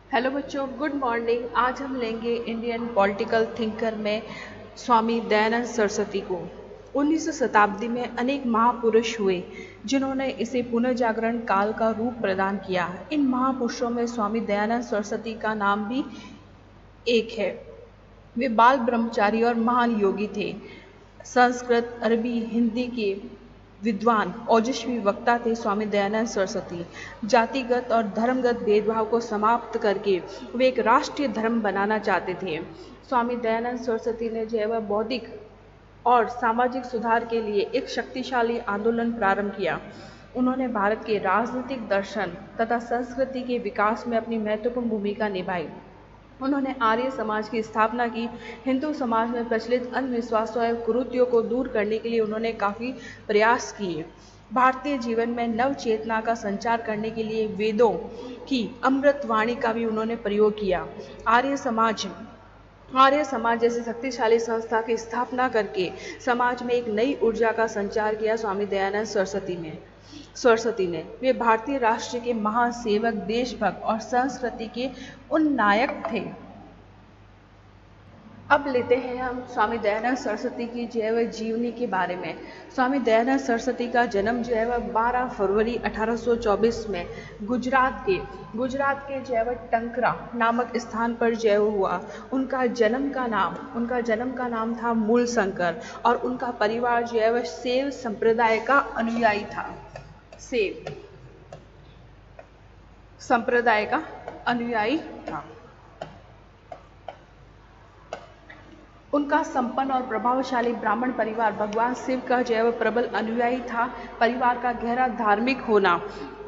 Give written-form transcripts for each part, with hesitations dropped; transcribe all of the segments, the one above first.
Hello बच्चों, good morning. आज हम लेंगे इंडियन पॉलिटिकल थिंकर में स्वामी दयानंद सरस्वती को। 19वीं शताब्दी में अनेक महापुरुष हुए जिन्होंने इसे पुनर्जागरण काल का रूप प्रदान किया। इन महापुरुषों में स्वामी दयानंद सरस्वती का नाम भी एक है। वे बाल ब्रह्मचारी और महान योगी थे। संस्कृत, अरबी, हिंदी के विद्वान ओजस्वी वक्ता थे स्वामी दयानंद सरस्वती। जातिगत और धर्मगत भेदभाव को समाप्त करके वे एक राष्ट्रीय धर्म बनाना चाहते थे। स्वामी दयानंद सरस्वती ने जो है वह बौद्धिक और सामाजिक सुधार के लिए एक शक्तिशाली आंदोलन प्रारंभ किया। उन्होंने भारत के राजनीतिक दर्शन तथा संस्कृति के विकास में अपनी महत्वपूर्ण भूमिका निभाई। उन्होंने आर्य समाज की स्थापना की। हिंदू समाज में प्रचलित अंधविश्वासों एवं कुरीतियों को दूर करने के लिए उन्होंने काफ़ी प्रयास किए। भारतीय जीवन में नव चेतना का संचार करने के लिए वेदों की अमृतवाणी का भी उन्होंने प्रयोग किया। आर्य समाज जैसी शक्तिशाली संस्था की स्थापना करके समाज में एक नई ऊर्जा का संचार किया स्वामी दयानंद सरस्वती ने। वे भारतीय राष्ट्र के महान सेवक, देशभक्त और संस्कृति के उन्नायक थे। अब लेते हैं हम स्वामी दयानंद सरस्वती की जो है वह जीवनी के बारे में। स्वामी दयानंद सरस्वती का जन्म जो है वह 12 फरवरी 1824 में गुजरात के जो है वह टंकरा नामक स्थान पर जो है हुआ। उनका जन्म का नाम था मूल शंकर और उनका परिवार जो है वह शैव संप्रदाय का अनुयायी था। शैव संप्रदाय का अनुयायी था। उनका संपन्न और प्रभावशाली ब्राह्मण परिवार भगवान शिव का जो है वह प्रबल अनुयायी था। परिवार का गहरा धार्मिक होना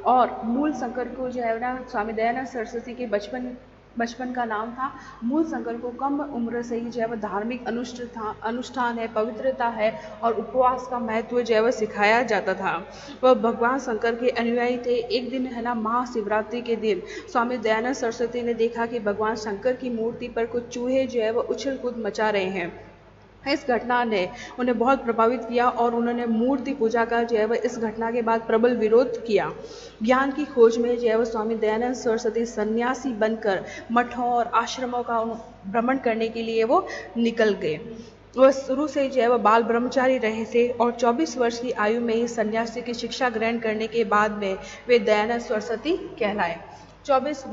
और मूल शंकर को जो है ना स्वामी दयानंद सरस्वती के बचपन का नाम था मूल शंकर को कम उम्र से ही जो है वह धार्मिक अनुष्ठान है, पवित्रता है और उपवास का महत्व जो है वह सिखाया जाता था। वह भगवान शंकर के अनुयायी थे। एक दिन है ना महाशिवरात्रि के दिन स्वामी दयानंद सरस्वती ने देखा कि भगवान शंकर की मूर्ति पर कुछ चूहे जो है वह उछल कूद मचा रहे हैं। इस घटना ने उन्हें बहुत प्रभावित किया और उन्होंने मूर्ति पूजा का जो है वह इस घटना के बाद प्रबल विरोध किया। ज्ञान की खोज में जो है वह स्वामी दयानंद सरस्वती सन्यासी बनकर मठों और आश्रमों का भ्रमण करने के लिए वो निकल गए। वह शुरू से जो है वह बाल ब्रह्मचारी रहे थे और 24 वर्ष की आयु में ही सन्यासी की शिक्षा ग्रहण करने के बाद में वे दयानंद सरस्वती कहलाए। 24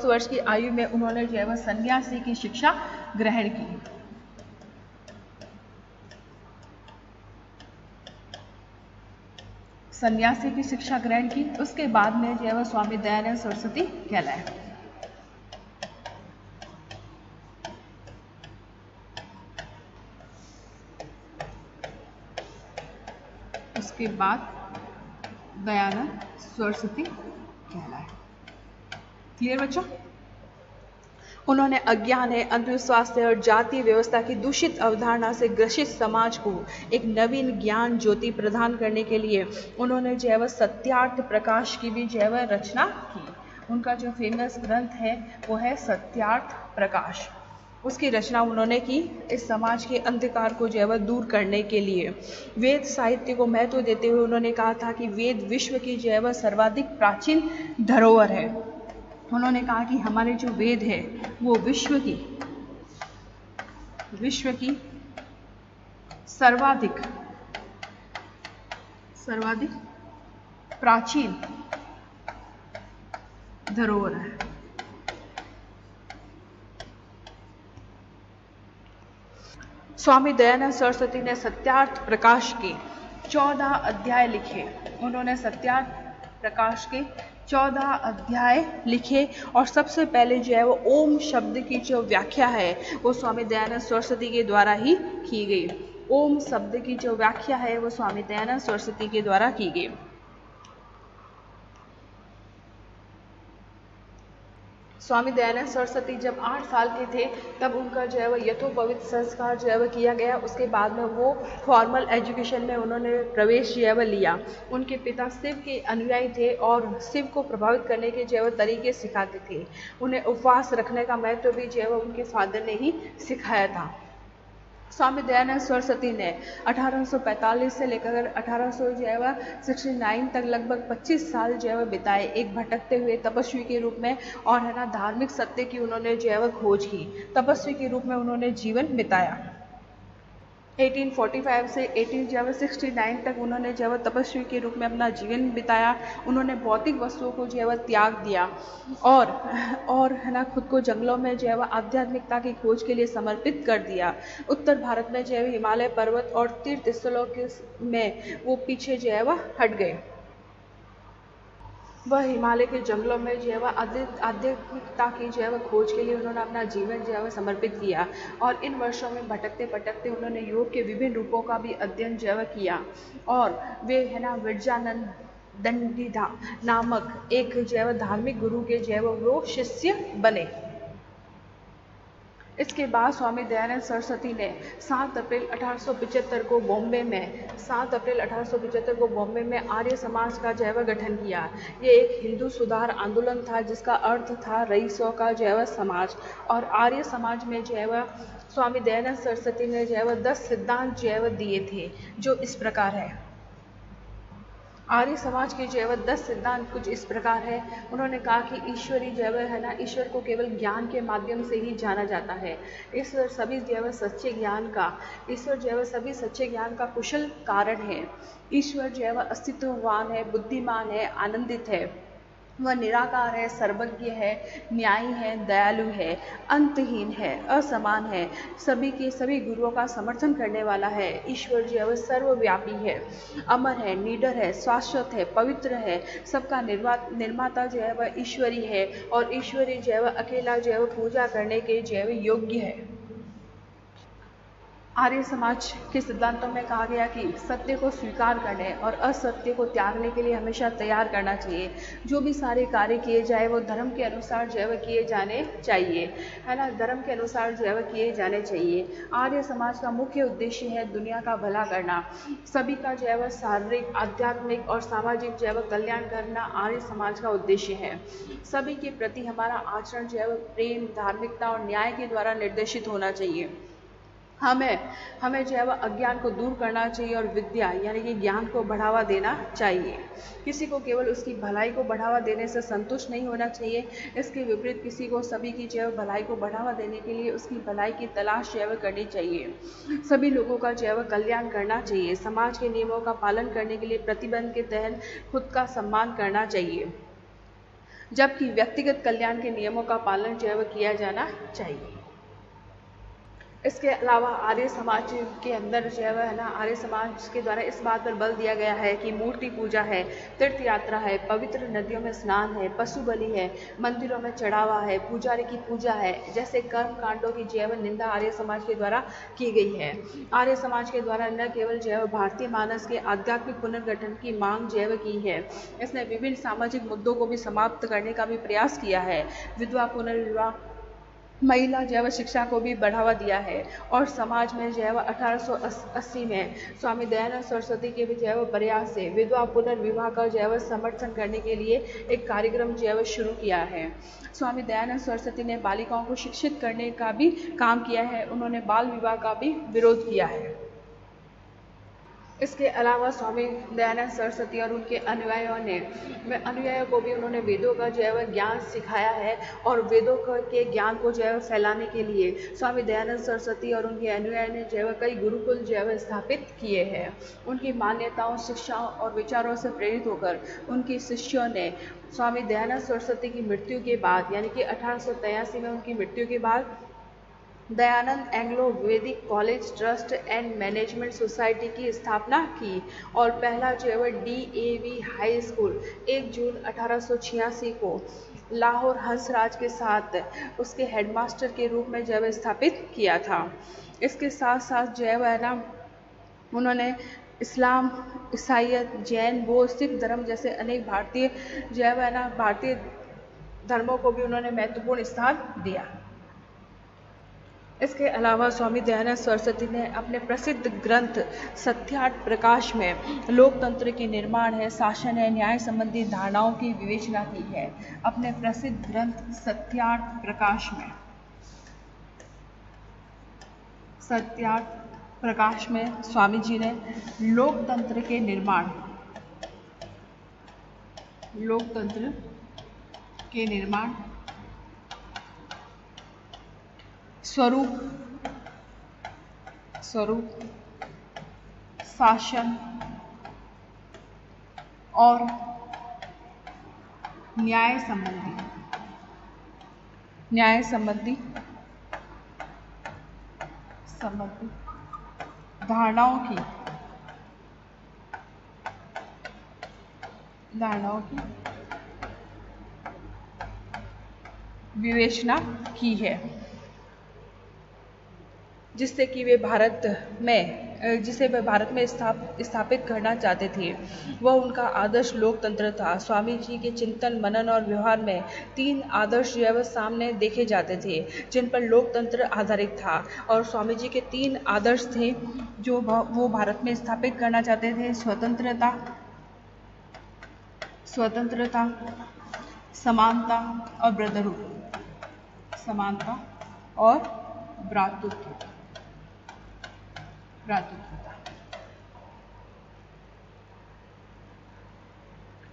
वर्ष की आयु में उन्होंने जो है वह सन्यासी की शिक्षा ग्रहण की। उसके बाद में जो है वह स्वामी दयानंद सरस्वती कहलाए। उसके बाद दयानंद सरस्वती कहलाए। क्लियर बच्चों? उन्होंने अज्ञान है, अंधविश्वास है और जातीय व्यवस्था की दूषित अवधारणा से ग्रसित समाज को एक नवीन ज्ञान ज्योति प्रदान करने के लिए उन्होंने जो है वह सत्यार्थ प्रकाश की भी जो है वह रचना की। उनका जो फेमस ग्रंथ है वो है सत्यार्थ प्रकाश। उसकी रचना उन्होंने की इस समाज के अंधकार को जो है वह दूर करने के लिए। वेद साहित्य को महत्व देते हुए उन्होंने कहा था कि वेद विश्व की जो है वह सर्वाधिक प्राचीन धरोहर है। उन्होंने कहा कि हमारे जो वेद है वो विश्व की सर्वाधिक प्राचीन धरोहर है। स्वामी दयानंद सरस्वती ने सत्यार्थ प्रकाश के 14 अध्याय लिखे। उन्होंने सत्यार्थ प्रकाश के 14 अध्याय लिखे और सबसे पहले जो है वो ओम शब्द की जो व्याख्या है वो स्वामी दयानंद सरस्वती के द्वारा ही की गई। ओम शब्द की जो व्याख्या है वो स्वामी दयानंद सरस्वती के द्वारा की गई। स्वामी दयानंद सरस्वती जब 8 साल के थे तब उनका जो है वह यथोपवित संस्कार जो है वह किया गया। उसके बाद में वो फॉर्मल एजुकेशन में उन्होंने प्रवेश जो है वह लिया। उनके पिता शिव के अनुयायी थे और शिव को प्रभावित करने के जो है वह तरीके सिखाते थे। उन्हें उपवास रखने का महत्व भी जो है वह उनके फादर ने ही सिखाया था। स्वामी दयानंद सरस्वती ने 1845 से लेकर 1869 तक लगभग 25 साल जो है बिताए एक भटकते हुए तपस्वी के रूप में, और है ना धार्मिक सत्य की उन्होंने जो है खोज की। तपस्वी के रूप में उन्होंने जीवन बिताया। 1845 से 1869 तक उन्होंने जो है तपस्वी के रूप में अपना जीवन बिताया। उन्होंने भौतिक वस्तुओं को जो है त्याग दिया और है ना खुद को जंगलों में जो है आध्यात्मिकता की खोज के लिए समर्पित कर दिया। उत्तर भारत में जो है हिमालय पर्वत और तीर्थ स्थलों में वो पीछे जो है हट गए। वह हिमालय के जंगलों में जो है आध्यात्मिकता की जो है खोज के लिए उन्होंने अपना जीवन जो है समर्पित किया। और इन वर्षों में भटकते भटकते उन्होंने योग के विभिन्न रूपों का भी अध्ययन जो है किया। और वे है ना विरजानंद दंडी नामक एक जो है धार्मिक गुरु के जो है वो शिष्य बने। इसके बाद स्वामी दयानंद सरस्वती ने 7 अप्रैल 1875 को बॉम्बे में आर्य समाज का जो है गठन किया। ये एक हिंदू सुधार आंदोलन था जिसका अर्थ था रईसों का जो है समाज। और आर्य समाज में जो है स्वामी दयानंद सरस्वती ने जो है 10 सिद्धांत जो है दिए थे, जो इस प्रकार है। आर्य समाज के जो है 10 सिद्धांत कुछ इस प्रकार है। उन्होंने कहा कि ईश्वरी जो है ना, ईश्वर को केवल ज्ञान के माध्यम से ही जाना जाता है। ईश्वर सभी जो है सच्चे ज्ञान का सभी सच्चे ज्ञान का कुशल कारण है। ईश्वर जो है अस्तित्ववान है, बुद्धिमान है, आनंदित है, वह निराकार है, सर्वज्ञ है, न्यायी है, दयालु है, अंतहीन है, असमान है, सभी के सभी गुरुओं का समर्थन करने वाला है। ईश्वर जो है सर्वव्यापी है, अमर है, निडर है, शाश्वत है, पवित्र है, सबका निर्माता जो है वह ईश्वरी है। और ईश्वरी जो है अकेला जो है पूजा करने के जो है योग्य है। आर्य समाज के सिद्धांतों में कहा गया कि सत्य को स्वीकार करने और असत्य को त्यागने के लिए हमेशा तैयार करना चाहिए। जो भी सारे कार्य किए जाए वो धर्म के अनुसार जो है किए जाने चाहिए, है ना, धर्म के अनुसार जो है किए जाने चाहिए। आर्य समाज का मुख्य उद्देश्य है दुनिया का भला करना, सभी का जो है शारीरिक, आध्यात्मिक और सामाजिक जो है कल्याण करना आर्य समाज का उद्देश्य है। सभी के प्रति हमारा आचरण जो है प्रेम, धार्मिकता और न्याय के द्वारा निर्देशित होना चाहिए। हमें जो है वह अज्ञान को दूर करना चाहिए और विद्या यानी कि ज्ञान को बढ़ावा देना चाहिए। किसी को केवल उसकी भलाई को बढ़ावा देने से संतुष्ट नहीं होना चाहिए, इसके विपरीत किसी को सभी की जो है भलाई को बढ़ावा देने के लिए उसकी भलाई की तलाश जो है करनी चाहिए। सभी लोगों का जो है कल्याण करना चाहिए। समाज के नियमों का पालन करने के लिए प्रतिबंध के तहत खुद का सम्मान करना चाहिए, जबकि व्यक्तिगत कल्याण के नियमों का पालन जो है किया जाना चाहिए। इसके अलावा आर्य समाज के अंदर जो है ना, आर्य समाज के द्वारा इस बात पर बल दिया गया है कि मूर्ति पूजा है, तीर्थ यात्रा है, पवित्र नदियों में स्नान है, पशु बलि है, मंदिरों में चढ़ावा है, पुजारी की पूजा है, जैसे कर्म कांडों की जो है निंदा आर्य समाज के द्वारा की गई है। आर्य समाज के द्वारा न केवल जो है भारतीय मानस के आध्यात्मिक पुनर्गठन की मांग जो है की है, इसने विभिन्न सामाजिक मुद्दों को भी समाप्त करने का भी प्रयास किया है। विधवा पुनर्विवाह, महिला जो है शिक्षा को भी बढ़ावा दिया है। और समाज में जो है 1880 में स्वामी दयानंद सरस्वती के भी जो है प्रयास से विधवा पुनर्विवाह का जो है समर्थन करने के लिए एक कार्यक्रम जो है शुरू किया है। स्वामी दयानंद सरस्वती ने बालिकाओं को शिक्षित करने का भी काम किया है। उन्होंने बाल विवाह का भी विरोध किया है। इसके अलावा स्वामी दयानंद सरस्वती और उनके अनुयायियों को भी उन्होंने वेदों का जो है वह ज्ञान सिखाया है। और वेदों के ज्ञान को जो है फैलाने के लिए स्वामी दयानंद सरस्वती और उनके अनुयायियों ने जो है कई गुरुकुल जो है स्थापित किए हैं। उनकी मान्यताओं, शिक्षाओं और विचारों से प्रेरित होकर उनके शिष्यों ने स्वामी दयानंद सरस्वती की मृत्यु के बाद यानी कि 1883 में उनकी मृत्यु के बाद दयानंद एंग्लो वैदिक college trust and management society की स्थापना की। और पहला जो है वह DAV हाई स्कूल 1 जून 1886 को लाहौर हंसराज के साथ उसके हेडमास्टर के रूप में जो है स्थापित किया था। इसके साथ साथ जो है वह ना उन्होंने इस्लाम, ईसाईयत, जैन, बौद्ध, सिख धर्म जैसे अनेक भारतीय जो है वह ना भारतीय धर्मों को भी उन्होंने महत्वपूर्ण स्थान दिया। इसके अलावा स्वामी दयानंद सरस्वती ने अपने प्रसिद्ध ग्रंथ सत्यार्थ प्रकाश में लोकतंत्र के निर्माण है, शासन है, न्याय संबंधी धारणाओं की विवेचना की है। अपने प्रसिद्ध ग्रंथ सत्यार्थ प्रकाश में सत्यार्थ प्रकाश में स्वामी जी ने लोकतंत्र के निर्माण, लोकतंत्र के निर्माण, स्वरूप, शासन और न्याय संबंधी धारणाओं की विवेचना की है, जिससे कि वे भारत में स्थापित करना चाहते थे। वह उनका आदर्श लोकतंत्र था। स्वामी जी के चिंतन, मनन और व्यवहार में 3 आदर्श जो है वह सामने देखे जाते थे, जिन पर लोकतंत्र आधारित था। और स्वामी जी के 3 आदर्श थे जो वो भारत में स्थापित करना चाहते थे: स्वतंत्रता, समानता और भ्रातृत्व।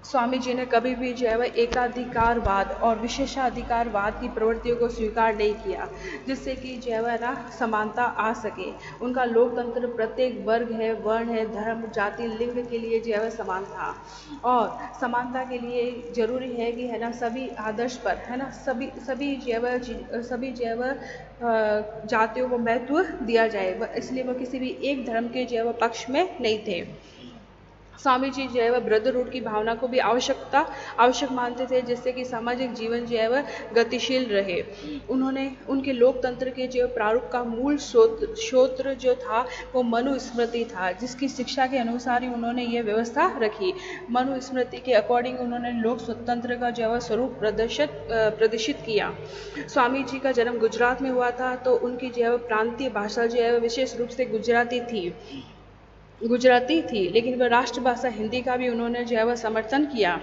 स्वामी जी ने कभी भी जो है वह एकाधिकारवाद और विशेषाधिकारवाद की प्रवृत्तियों को स्वीकार नहीं किया, जिससे कि जो है वह ना समानता आ सके। उनका लोकतंत्र प्रत्येक वर्ग है, वर्ण है, धर्म, जाति, लिंग के लिए जो है वह समान था। और समानता के लिए जरूरी है कि है ना सभी आदर्श पर है ना सभी जो है वह जातियों को महत्व दिया जाए। इसलिए वह किसी भी एक धर्म के जो है वह पक्ष में नहीं थे। स्वामी जी जो है वह ब्रदरहुड की भावना को भी आवश्यक मानते थे, जिससे कि सामाजिक जीवन जो है वह गतिशील रहे। उनके लोकतंत्र के जो प्रारूप का मूल स्रोत जो था वो मनुस्मृति था, जिसकी शिक्षा के अनुसार ही उन्होंने ये व्यवस्था रखी। मनुस्मृति के अकॉर्डिंग उन्होंने लोक स्वतंत्र का जो है स्वरूप प्रदर्शित किया। स्वामी जी का जन्म गुजरात में हुआ था, तो उनकी जो है प्रांतीय भाषा जो है विशेष रूप से गुजराती थी, लेकिन वह राष्ट्रभाषा हिंदी का भी उन्होंने जो है वह समर्थन किया।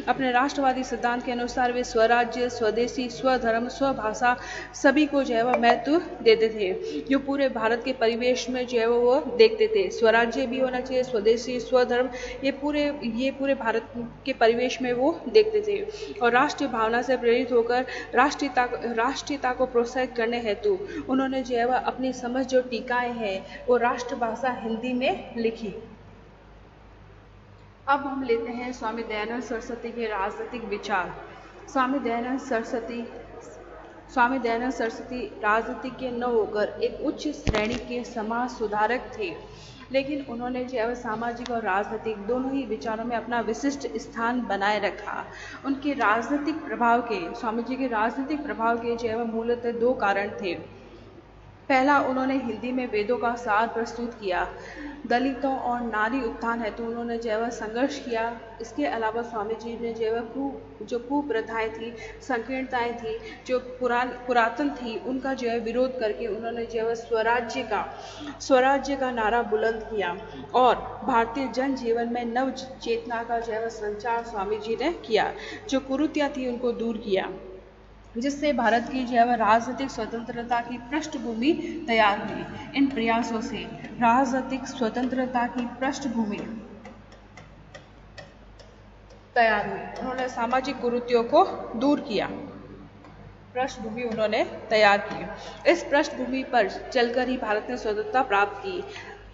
अपने राष्ट्रवादी सिद्धांत के अनुसार वे स्वराज्य, स्वदेशी, स्वधर्म, स्वभाषा सभी को जो है वह महत्व देते थे, जो पूरे भारत के परिवेश में जो है वो देखते थे। स्वराज्य भी होना चाहिए, स्वदेशी, स्वधर्म, ये पूरे भारत के परिवेश में वो देखते थे। और राष्ट्रीय भावना से प्रेरित होकर राष्ट्रीयता को प्रोत्साहित करने हेतु उन्होंने जो है वह अपनी समझ जो टीकाएं हैं वो राष्ट्रभाषा हिंदी में लिखी। अब हम लेते हैं स्वामी दयानंद सरस्वती के राजनीतिक विचार। स्वामी दयानंद सरस्वती राजनीति के न होकर एक उच्च श्रेणी के समाज सुधारक थे, लेकिन उन्होंने जो है सामाजिक और राजनीतिक दोनों ही विचारों में अपना विशिष्ट स्थान बनाए रखा। स्वामी जी के राजनीतिक प्रभाव के जो है मूलतः 2 कारण थे। पहला, उन्होंने हिंदी में वेदों का सार प्रस्तुत किया। दलितों और नारी उत्थान हेतु उन्होंने जो है संघर्ष किया। इसके अलावा स्वामी जी ने जो है जो कुप्रथाएं थी, संकीर्णताएं थी, जो पुरातन थी, उनका जो है विरोध करके उन्होंने जो है स्वराज्य का नारा बुलंद किया और भारतीय जनजीवन में नव चेतना का जो है संचार स्वामी जी ने किया। जो कुरीतियां थी उनको दूर किया, जिससे भारत की जो है राजनीतिक स्वतंत्रता की पृष्ठभूमि तैयार हुई। इन प्रयासों से राजनीतिक स्वतंत्रता की पृष्ठभूमि तैयार हुई। उन्होंने सामाजिक कुरीतियों को दूर किया, पृष्ठभूमि उन्होंने तैयार की। इस पृष्ठभूमि पर चलकर ही भारत ने स्वतंत्रता प्राप्त की।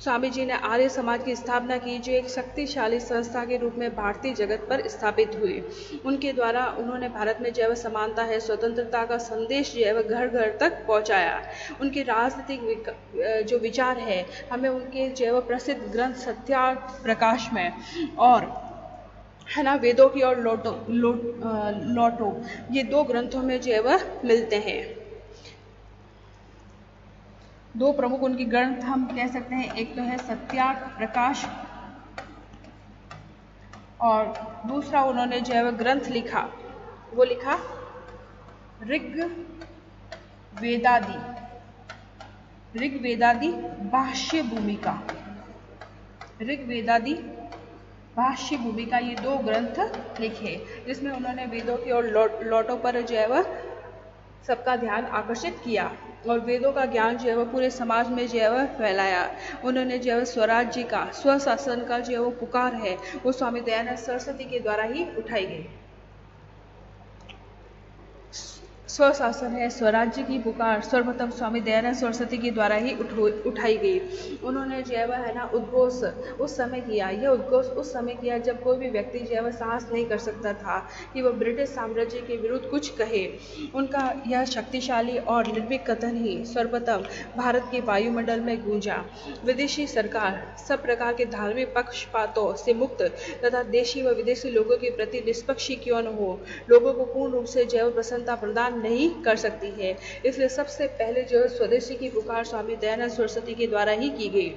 स्वामी जी ने आर्य समाज की स्थापना की, जो एक शक्तिशाली संस्था के रूप में भारतीय जगत पर स्थापित हुई। उनके द्वारा उन्होंने भारत में जैव समानता है, स्वतंत्रता का संदेश जो है घर घर तक पहुंचाया। उनके राजनीतिक जो विचार है हमें उनके जैव प्रसिद्ध ग्रंथ सत्यार्थ प्रकाश में और है ना वेदों की और लौटो ये 2 ग्रंथों में जो है वह मिलते हैं। 2 प्रमुख उनकी ग्रंथ हम कह सकते हैं, एक तो है सत्यार्थ प्रकाश और दूसरा उन्होंने जो है वह ग्रंथ लिखा, वो लिखा ऋग्वेदादि भाष्य भूमिका ये 2 ग्रंथ लिखे, जिसमें उन्होंने वेदों की और लौटों पर जो है वह सबका ध्यान आकर्षित किया और वेदों का ज्ञान जो है वो पूरे समाज में जो है वह फैलाया। उन्होंने जो है स्वराज्य का, स्वशासन का जो है वो पुकार है वो स्वामी दयानंद सरस्वती के द्वारा ही उठाई गई। स्वशासन है, स्वराज्य की पुकार सर्वप्रथम स्वामी दयानंद सरस्वती के द्वारा ही उठाई गई। उन्होंने जो है वह है ना उद्घोष उस समय किया, यह उद्घोष उस समय किया जब कोई भी व्यक्ति जो है वह साहस नहीं कर सकता था कि वह ब्रिटिश साम्राज्य के विरुद्ध कुछ कहे। उनका यह शक्तिशाली और निर्भीक कथन ही सर्वप्रथम भारत के वायुमंडल में गूंजा। विदेशी सरकार सब प्रकार के धार्मिक पक्षपातों से मुक्त तथा देशी व विदेशी लोगों के प्रति निष्पक्ष क्यों न हो, लोगों को पूर्ण रूप से जैव प्रसन्नता प्रदान नहीं कर सकती है। इसलिए सबसे पहले जो स्वदेशी की पुकार स्वामी दयानंद सरस्वती के द्वारा ही की गई।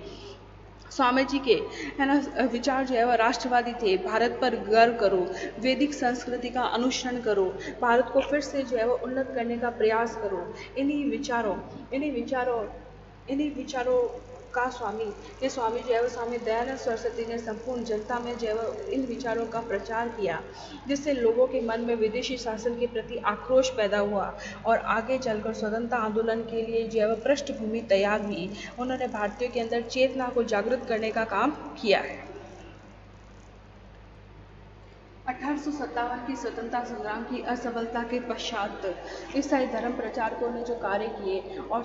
स्वामी जी के है ना विचार जो है वह राष्ट्रवादी थे। भारत पर गर्व करो, वैदिक संस्कृति का अनुसरण करो, भारत को फिर से जो है वह उन्नत करने का प्रयास करो। इन्हीं विचारों का स्वामी जो है वो स्वामी दयानंद सरस्वती ने संपूर्ण जनता में जो है वो इन विचारों का प्रचार किया, जिससे लोगों के मन में विदेशी शासन के प्रति आक्रोश पैदा हुआ और आगे चलकर स्वतंत्रता आंदोलन के लिए जो है वो पृष्ठभूमि तैयार हुई। उन्होंने भारतीयों के अंदर चेतना को जागृत करने का काम किया है। 1857 की स्वतंत्रता संग्राम की असफलता के पश्चात ईसाई धर्म प्रचारकों ने जो कार्य किए और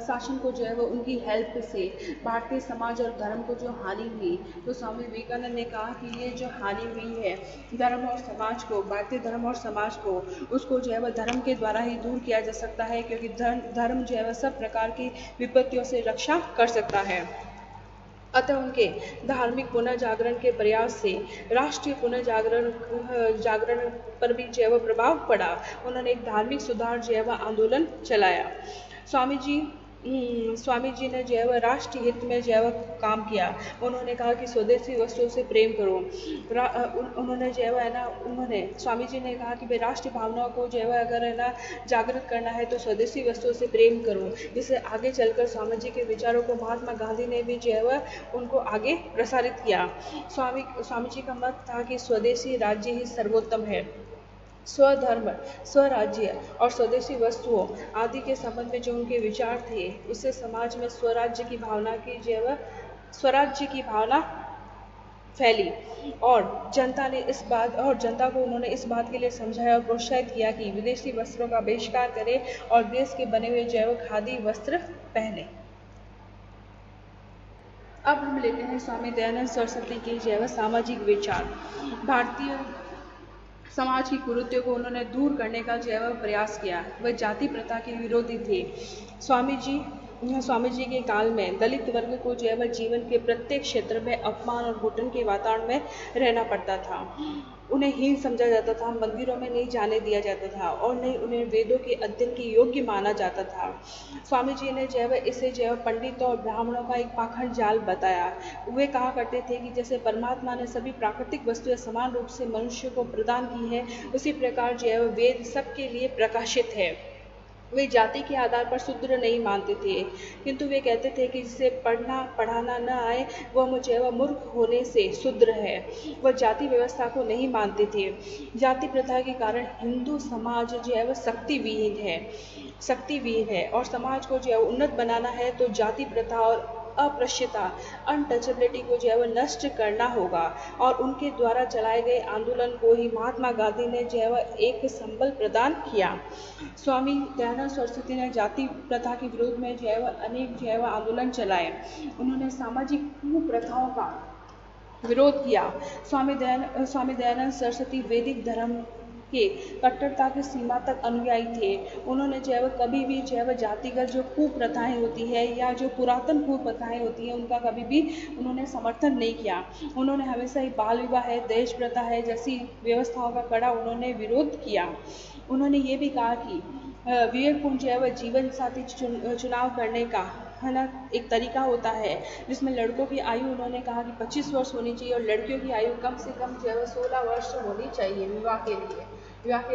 शासन को जो है वो उनकी हेल्प से भारतीय समाज और धर्म को जो हानि हुई, तो स्वामी विवेकानंद ने कहा कि ये जो हानि हुई है धर्म और समाज को, भारतीय धर्म और समाज को, उसको जो है वह धर्म के द्वारा ही दूर किया जा सकता है, क्योंकि धर्म जो है वह सब प्रकार की विपत्तियों से रक्षा कर सकता है। अतः उनके धार्मिक पुनर्जागरण के प्रयास से राष्ट्रीय जागरण पर भी जो है वह प्रभाव पड़ा। उन्होंने एक धार्मिक सुधार जो है वह आंदोलन चलाया। स्वामी जी ने जो है वह राष्ट्र हित में जो है वह काम किया। उन्होंने कहा कि स्वदेशी वस्तुओं से प्रेम करो। उन्होंने जो है वह है ना स्वामी जी ने कहा कि भाई राष्ट्रीय भावनाओं को जो है वह अगर है ना जागृत करना है तो स्वदेशी वस्तुओं से प्रेम करो। जिससे आगे चलकर स्वामी जी के विचारों को महात्मा गांधी ने भी जो है वह उनको आगे प्रसारित किया। स्वामी जी का मत था कि स्वदेशी राज्य ही सर्वोत्तम है। स्वधर्म, स्वराज्य और स्वदेशी वस्तुओं आदि के संबंध में जो उनके विचार थे, उससे समाज में स्वराज्य की भावना फैली और जनता को उन्होंने इस बात के लिए समझाया और प्रोत्साहित किया कि विदेशी वस्त्रों का बहिष्कार करें और देश के बने हुए जो है वो खादी वस्त्र पहने। अब हम लेते हैं स्वामी दयानंद सरस्वती के जो है वह सामाजिक विचार। भारतीय समाज की कुरीतियों को उन्होंने दूर करने का जो है वह प्रयास किया। वह जाति प्रथा के विरोधी थे। स्वामी जी के काल में दलित वर्ग को जो है वह जीवन के प्रत्येक क्षेत्र में अपमान और घुटन के वातावरण में रहना पड़ता था। उन्हें हीन समझा जाता था, मंदिरों में नहीं जाने दिया जाता था और नहीं उन्हें वेदों के अध्ययन के योग्य माना जाता था। स्वामी जी ने जो है इसे जो है पंडितों और ब्राह्मणों का एक पाखंड जाल बताया। वे कहा करते थे कि जैसे परमात्मा ने सभी प्राकृतिक वस्तुएं समान रूप से मनुष्य को प्रदान की है, उसी प्रकार जो है वेद सबके लिए प्रकाशित है। वे जाति के आधार पर शूद्र नहीं मानते थे, किंतु वे कहते थे कि जिसे पढ़ना पढ़ाना न आए वह मूर्ख होने से शूद्र है। वह जाति व्यवस्था को नहीं मानते थे। जाति प्रथा के कारण हिंदू समाज जो है वह शक्तिविहीन है और समाज को जो है उन्नत बनाना है तो जाति प्रथा और अस्पृश्यता, अनटचेबिलिटी को जो है वह नष्ट करना होगा और उनके द्वारा चलाए गए आंदोलन को ही महात्मा गांधी ने जो है वह एक संबल प्रदान किया। स्वामी दयानंद सरस्वती ने जाति प्रथा के विरोध में जो है वह अनेक जो है वह आंदोलन चलाए। उन्होंने सामाजिक कुप्रथाओं का विरोध किया। स्वामी दयानंद सरस्वती वैदिक धर्म के कट्टरता की सीमा तक अनुयायी थे। उन्होंने जो है वह कभी भी जो है वह जातिगत जो कुप्रथाएं होती है या जो पुरातन कुप्रथाएं होती हैं उनका कभी भी उन्होंने समर्थन नहीं किया। उन्होंने हमेशा ही बाल विवाह है, दहेज प्रथा है जैसी व्यवस्थाओं का कड़ा उन्होंने विरोध किया। उन्होंने ये भी कहा कि विवेकपूर्ण जो है वह जीवन साथी चुनाव करने का है ना एक तरीका होता है, जिसमें लड़कों की आयु उन्होंने कहा कि 25 वर्ष होनी चाहिए और लड़कियों की आयु कम से कम जो है वह 16 वर्ष होनी चाहिए विवाह के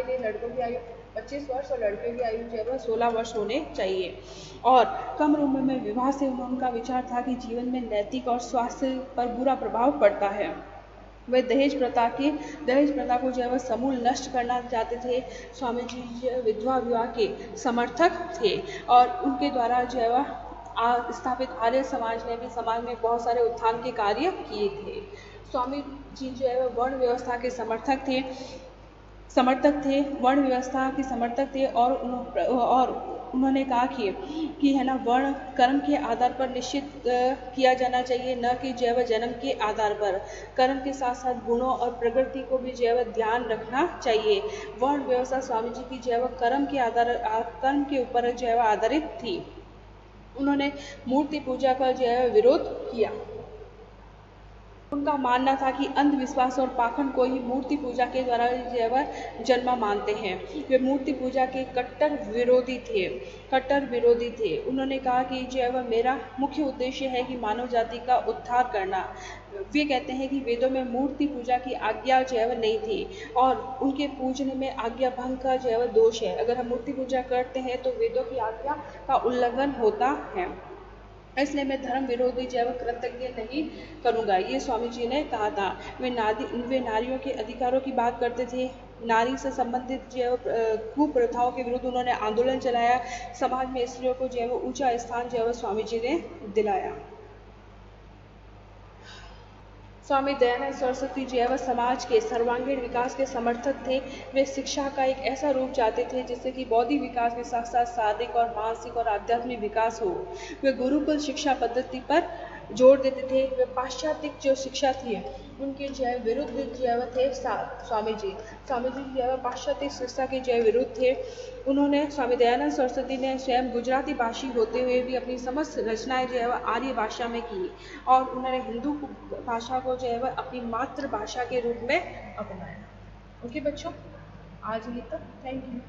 लिए लड़कों की आयु 25 वर्ष और लड़कियों की आयु जो है वह 16 वर्ष होने चाहिए। और कम उम्र में विवाह से उनका विचार था कि जीवन में नैतिक और स्वास्थ्य पर बुरा प्रभाव पड़ता है। वे दहेज प्रथा को जो है वह समूल नष्ट करना चाहते थे। स्वामी जी विधवा विवाह के समर्थक थे और उनके द्वारा जो है वह स्थापित आर्य समाज ने भी समाज में बहुत सारे उत्थान के कार्य किए थे। स्वामी जी जो है वह वर्ण व्यवस्था के समर्थक थे, वर्ण व्यवस्था के समर्थक थे और उन्होंने कहा कि है ना, वर्ण कर्म के आधार पर निश्चित किया जाना चाहिए, न कि जैव जन्म के आधार पर। कर्म के साथ साथ गुणों और प्रकृति को भी जैव ध्यान रखना चाहिए। वर्ण व्यवस्था स्वामी जी की जैव कर्म के ऊपर जैव आधारित थी। उन्होंने मूर्ति पूजा का जो है विरोध किया। उनका मानना था कि अंधविश्वास और पाखंड को ही मूर्ति पूजा के द्वारा जो है वह जन्म मानते हैं। वे मूर्ति पूजा के कट्टर विरोधी थे। उन्होंने कहा कि जो है वह मेरा मुख्य उद्देश्य है कि मानव जाति का उद्धार करना। वे कहते हैं कि वेदों में मूर्ति पूजा की आज्ञा जो है वह नहीं थी और उनके पूजन में आज्ञा भंग का जो है वह दोष है। अगर हम मूर्ति पूजा करते हैं तो वेदों की आज्ञा का उल्लंघन होता है, इसलिए मैं धर्म विरोधी जैव कृतज्ञ नहीं करूंगा, ये स्वामी जी ने कहा था। वे नारियों के अधिकारों की बात करते थे। नारी से संबंधित जो कुप्रथाओं के विरुद्ध उन्होंने आंदोलन चलाया। समाज में स्त्रियों को जो ऊंचा स्थान जो स्वामी जी ने दिलाया। स्वामी दयानंद सरस्वती जो है वह समाज के सर्वांगीण विकास के समर्थक थे। वे शिक्षा का एक ऐसा रूप चाहते थे जिससे कि बौद्धिक विकास के साथ साथ शारीरिक और मानसिक और आध्यात्मिक विकास हो। वे गुरुकुल शिक्षा पद्धति पर जोर देते थे। वे पाश्चात्य जो शिक्षा थी उनके जो है विरुद्ध जो है थे स्वामी जी जो है पाश्चात्य शिक्षा के जो है विरुद्ध थे। उन्होंने स्वामी दयानंद सरस्वती ने स्वयं गुजराती भाषी होते हुए भी अपनी समस्त रचनाएं जो है वह आर्य भाषा में की और उन्होंने हिंदू भाषा को जो है वह अपनी मातृभाषा के रूप में अपनाया। ओके बच्चों, आज ये तक। Thank you.